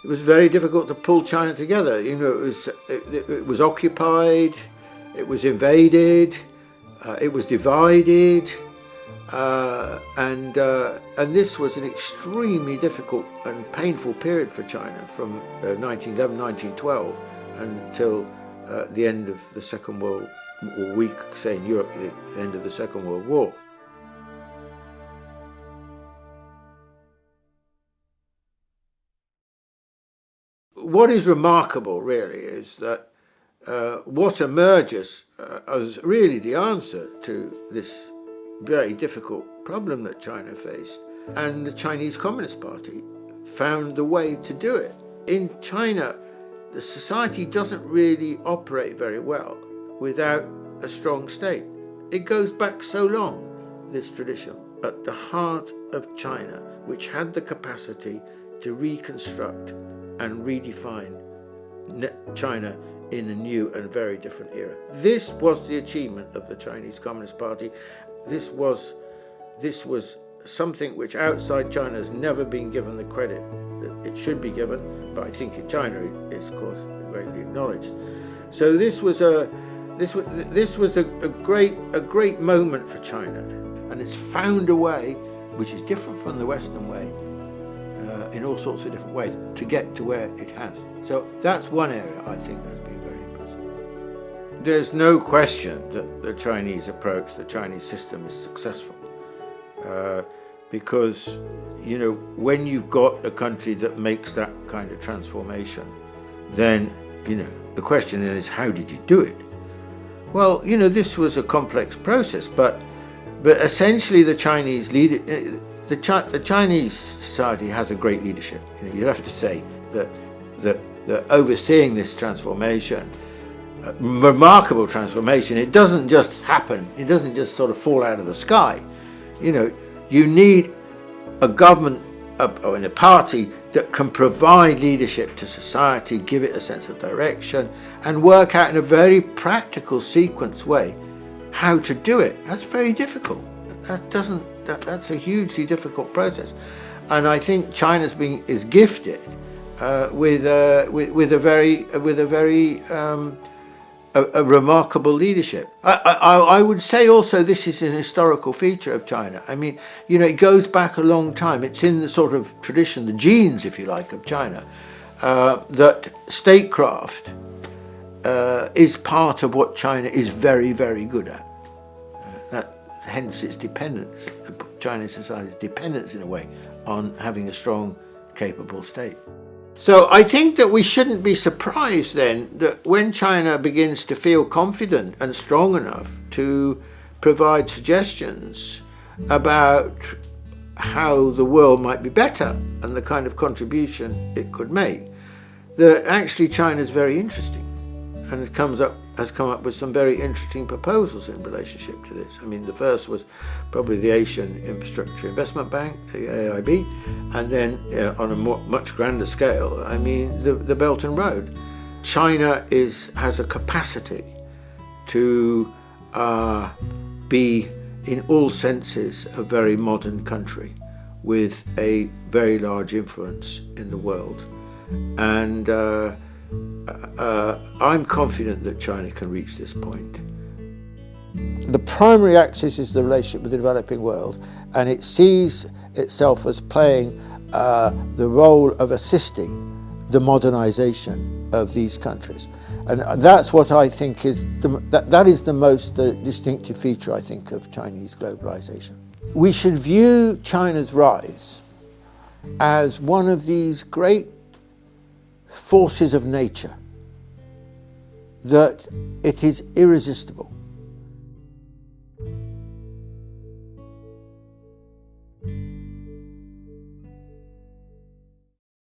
it was very difficult to pull China together. You know, it was occupied, it was invaded, it was divided, and this was an extremely difficult and painful period for China from 1911, 1912 until the end of the Second World War, or we could say in Europe, the end of the Second World War. What is remarkable, really, is that what emerges as really the answer to this very difficult problem that China faced, and the Chinese Communist Party found the way to do it. In China, the society doesn't really operate very well without a strong state. It goes back so long, this tradition. At the heart of China, which had the capacity to reconstruct and redefine China in a new and very different era. This was the achievement of the Chinese Communist Party. This was something which outside China has never been given the credit that it should be given, but I think in China it is, of course, greatly acknowledged. So this was a great moment for China, and it's found a way which is different from the Western way, in all sorts of different ways, to get to where it has. So that's one area I think has been very impressive. There's no question that the Chinese approach, the Chinese system is successful. Because, you know, when you've got a country that makes that kind of transformation, then, you know, the question then is, how did you do it? Well, you know, this was a complex process, but essentially the Chinese the Chinese society has a great leadership. You know, you have to say that overseeing this transformation, remarkable transformation, it doesn't just happen. It doesn't just sort of fall out of the sky. You know, you need a government or a party that can provide leadership to society, give it a sense of direction, and work out in a very practical, sequence way how to do it. That's very difficult. That's a hugely difficult process, and I think China is gifted with a very remarkable leadership. I would say also this is an historical feature of China. I mean, you know, it goes back a long time. It's in the sort of tradition, the genes, if you like, of China, that statecraft is part of what China is very, very good at. Hence its dependence, Chinese society's dependence in a way on having a strong, capable state. So I think that we shouldn't be surprised then that when China begins to feel confident and strong enough to provide suggestions about how the world might be better and the kind of contribution it could make, that actually China is very interesting and has come up with some very interesting proposals in relationship to this. I mean, the first was probably the Asian Infrastructure Investment Bank, the AIB, and then on a much grander scale, I mean, the Belt and Road. China has a capacity to be, in all senses, a very modern country with a very large influence in the world. And I'm confident that China can reach this point. The primary axis is the relationship with the developing world, and it sees itself as playing the role of assisting the modernization of these countries. And that's what I think is that is the most distinctive feature, I think, of Chinese globalization. We should view China's rise as one of these great forces of nature, that it is irresistible.